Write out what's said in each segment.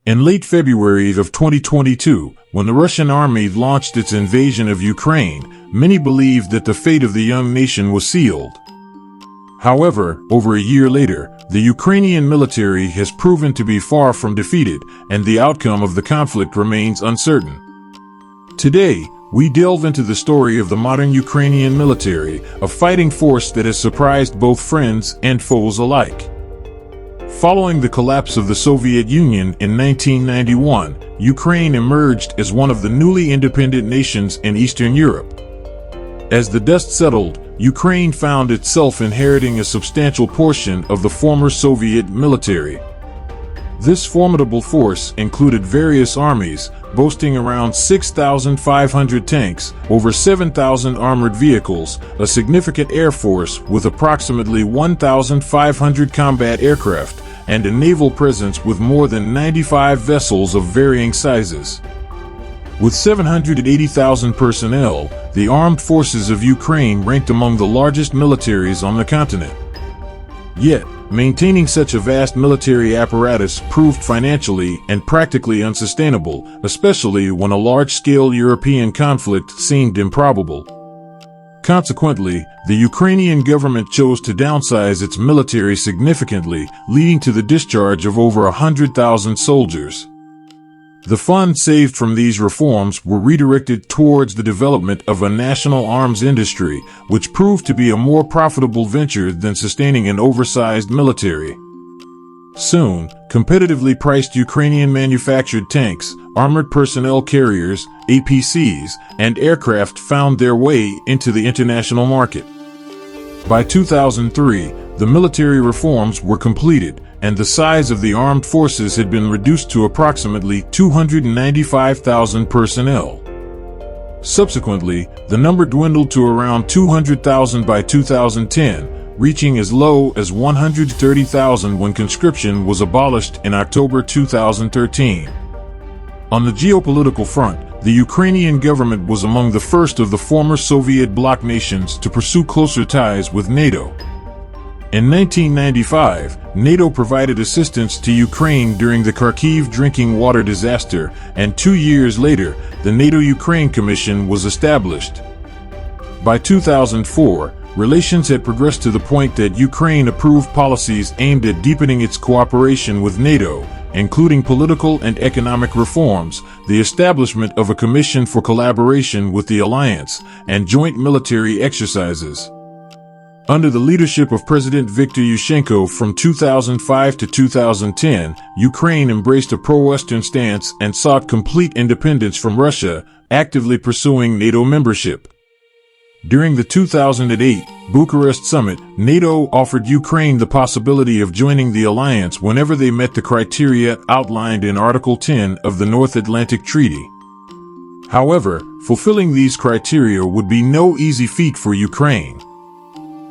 In late February of 2022, when the Russian army launched its invasion of Ukraine, many believed that the fate of the young nation was sealed. However, over a year later, the Ukrainian military has proven to be far from defeated, and the outcome of the conflict remains uncertain. Today, we delve into the story of the modern Ukrainian military, a fighting force that has surprised both friends and foes alike. Following the collapse of the Soviet Union in 1991, Ukraine emerged as one of the newly independent nations in Eastern Europe. As the dust settled, Ukraine found itself inheriting a substantial portion of the former Soviet military. This formidable force included various armies, boasting around 6,500 tanks, over 7,000 armored vehicles, a significant air force with approximately 1,500 combat aircraft, and a naval presence with more than 95 vessels of varying sizes. With 780,000 personnel, the armed forces of Ukraine ranked among the largest militaries on the continent. Yet, maintaining such a vast military apparatus proved financially and practically unsustainable, especially when a large-scale European conflict seemed improbable. Consequently, the Ukrainian government chose to downsize its military significantly, leading to the discharge of over 100,000 soldiers. The funds saved from these reforms were redirected towards the development of a national arms industry, which proved to be a more profitable venture than sustaining an oversized military. Soon, competitively priced Ukrainian-manufactured tanks, armored personnel carriers, APCs, and aircraft found their way into the international market. By 2003, the military reforms were completed, and the size of the armed forces had been reduced to approximately 295,000 personnel. Subsequently, the number dwindled to around 200,000 by 2010, reaching as low as 130,000 when conscription was abolished in October 2013. On the geopolitical front, the Ukrainian government was among the first of the former Soviet bloc nations to pursue closer ties with NATO. In 1995, NATO provided assistance to Ukraine during the Kharkiv drinking water disaster, and 2 years later, the NATO-Ukraine Commission was established. By 2004, relations had progressed to the point that Ukraine approved policies aimed at deepening its cooperation with NATO, including political and economic reforms, the establishment of a commission for collaboration with the alliance, and joint military exercises. Under the leadership of President Viktor Yushchenko from 2005 to 2010, Ukraine embraced a pro-Western stance and sought complete independence from Russia, actively pursuing NATO membership. During the 2008 Bucharest summit, NATO offered Ukraine the possibility of joining the alliance whenever they met the criteria outlined in Article 10 of the North Atlantic Treaty. However, fulfilling these criteria would be no easy feat for Ukraine.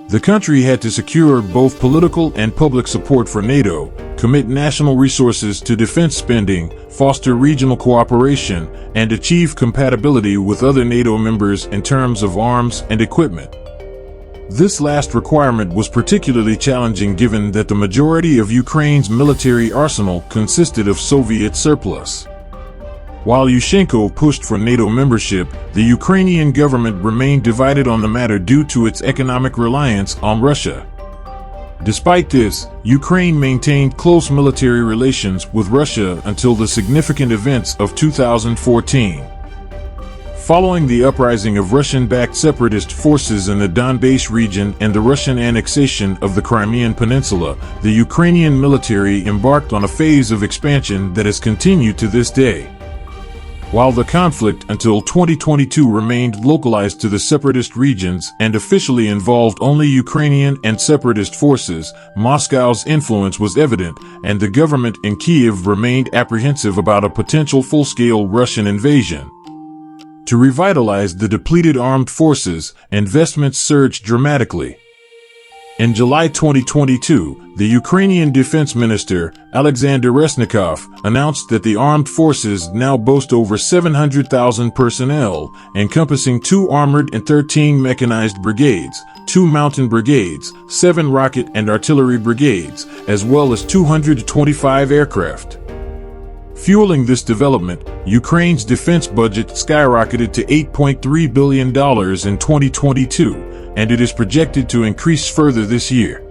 The country had to secure both political and public support for NATO, commit national resources to defense spending, foster regional cooperation, and achieve compatibility with other NATO members in terms of arms and equipment. This last requirement was particularly challenging given that the majority of Ukraine's military arsenal consisted of Soviet surplus. While Yushchenko pushed for NATO membership, the Ukrainian government remained divided on the matter due to its economic reliance on Russia. Despite this, Ukraine maintained close military relations with Russia until the significant events of 2014. Following the uprising of Russian-backed separatist forces in the Donbass region and the Russian annexation of the Crimean Peninsula, the Ukrainian military embarked on a phase of expansion that has continued to this day. While the conflict until 2022 remained localized to the separatist regions and officially involved only Ukrainian and separatist forces, Moscow's influence was evident, and the government in Kyiv remained apprehensive about a potential full-scale Russian invasion. To revitalize the depleted armed forces, investments surged dramatically. In July 2022, the Ukrainian Defense Minister, Alexander Resnikov, announced that the armed forces now boast over 700,000 personnel, encompassing 2 armored and 13 mechanized brigades, 2 mountain brigades, 7 rocket and artillery brigades, as well as 225 aircraft. Fueling this development, Ukraine's defense budget skyrocketed to $8.3 billion in 2022, and it is projected to increase further this year.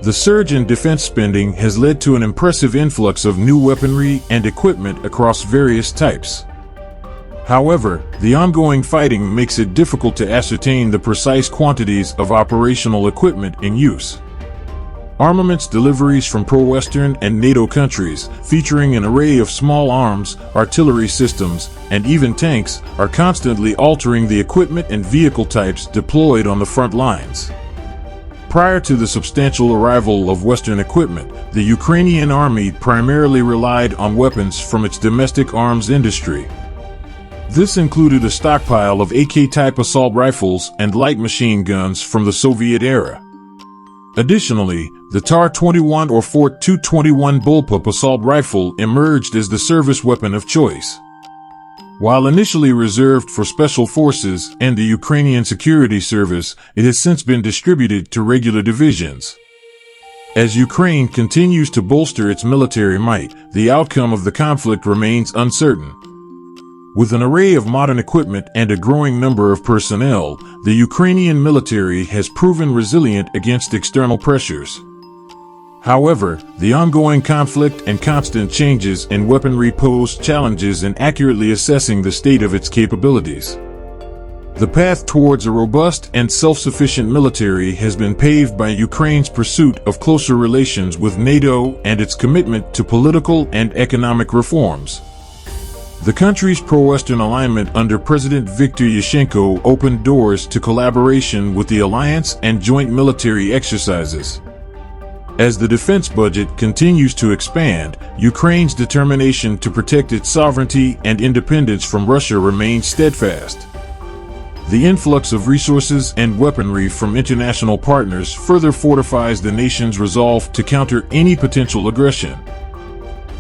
The surge in defense spending has led to an impressive influx of new weaponry and equipment across various types. However, the ongoing fighting makes it difficult to ascertain the precise quantities of operational equipment in use. Armaments deliveries from pro-Western and NATO countries, featuring an array of small arms, artillery systems, and even tanks, are constantly altering the equipment and vehicle types deployed on the front lines. Prior to the substantial arrival of Western equipment, the Ukrainian army primarily relied on weapons from its domestic arms industry. This included a stockpile of AK-type assault rifles and light machine guns from the Soviet era. Additionally, the TAR-21 or Fort 221 bullpup assault rifle emerged as the service weapon of choice. While initially reserved for special forces and the Ukrainian Security Service, it has since been distributed to regular divisions. As Ukraine continues to bolster its military might, the outcome of the conflict remains uncertain. With an array of modern equipment and a growing number of personnel, the Ukrainian military has proven resilient against external pressures. However, the ongoing conflict and constant changes in weaponry pose challenges in accurately assessing the state of its capabilities. The path towards a robust and self-sufficient military has been paved by Ukraine's pursuit of closer relations with NATO and its commitment to political and economic reforms. The country's pro-Western alignment under President Viktor Yushchenko opened doors to collaboration with the alliance and joint military exercises. As the defense budget continues to expand, Ukraine's determination to protect its sovereignty and independence from Russia remains steadfast. The influx of resources and weaponry from international partners further fortifies the nation's resolve to counter any potential aggression.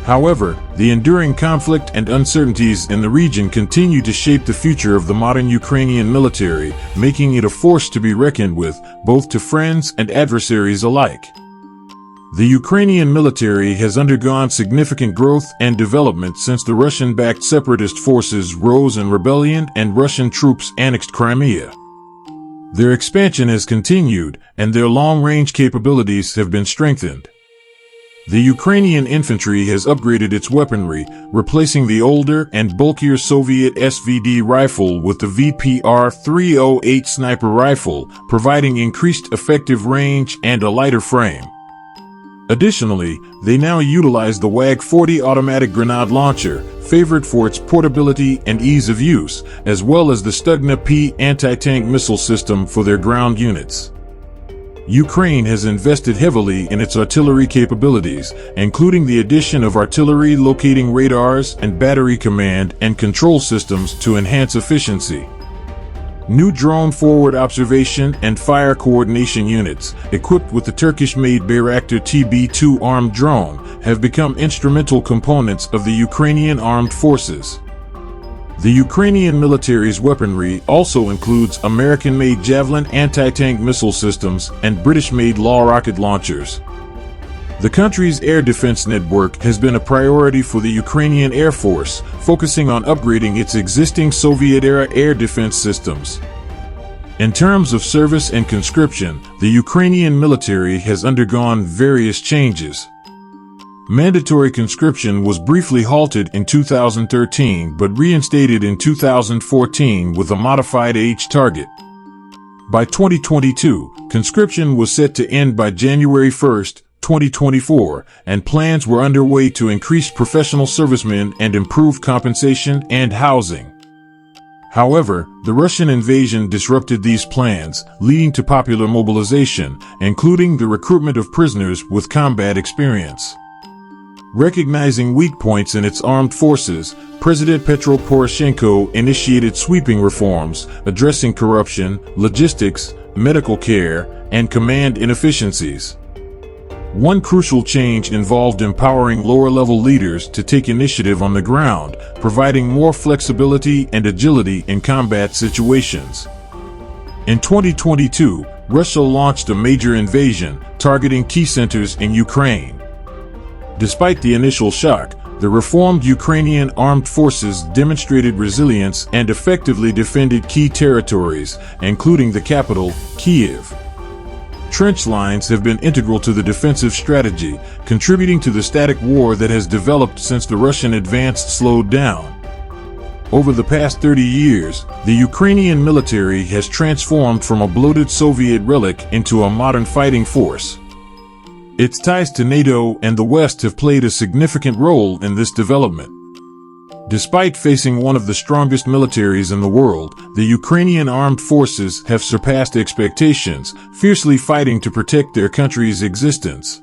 However, the enduring conflict and uncertainties in the region continue to shape the future of the modern Ukrainian military, making it a force to be reckoned with, both to friends and adversaries alike. The Ukrainian military has undergone significant growth and development since the Russian-backed separatist forces rose in rebellion and Russian troops annexed Crimea. Their expansion has continued, and their long-range capabilities have been strengthened. The Ukrainian infantry has upgraded its weaponry, replacing the older and bulkier Soviet SVD rifle with the VPR-308 sniper rifle, providing increased effective range and a lighter frame. Additionally, they now utilize the WAG-40 automatic grenade launcher, favored for its portability and ease of use, as well as the Stugna P anti-tank missile system for their ground units. Ukraine has invested heavily in its artillery capabilities, including the addition of artillery locating radars and battery command and control systems to enhance efficiency. New drone forward observation and fire coordination units, equipped with the Turkish-made Bayraktar TB2 armed drone, have become instrumental components of the Ukrainian armed forces. The Ukrainian military's weaponry also includes American-made Javelin anti-tank missile systems and British-made Law rocket launchers. The country's air defense network has been a priority for the Ukrainian Air Force, focusing on upgrading its existing Soviet-era air defense systems. In terms of service and conscription, the Ukrainian military has undergone various changes. Mandatory conscription was briefly halted in 2013 but reinstated in 2014 with a modified age target. By 2022, conscription was set to end by January 1, 2024, and plans were underway to increase professional servicemen and improve compensation and housing. However, the Russian invasion disrupted these plans, leading to popular mobilization, including the recruitment of prisoners with combat experience. Recognizing weak points in its armed forces, President Petro Poroshenko initiated sweeping reforms, addressing corruption, logistics, medical care, and command inefficiencies. One crucial change involved empowering lower-level leaders to take initiative on the ground, providing more flexibility and agility in combat situations. In 2022, Russia launched a major invasion, targeting key centers in Ukraine. Despite the initial shock, The reformed Ukrainian armed forces demonstrated resilience and effectively defended key territories, including the capital, Kyiv. Trench lines have been integral to the defensive strategy, contributing to the static war that has developed since the Russian advance slowed down. Over the past 30 years, the Ukrainian military has transformed from a bloated Soviet relic into a modern fighting force. Its ties to NATO and the West have played a significant role in this development. Despite facing one of the strongest militaries in the world, the Ukrainian armed forces have surpassed expectations, fiercely fighting to protect their country's existence.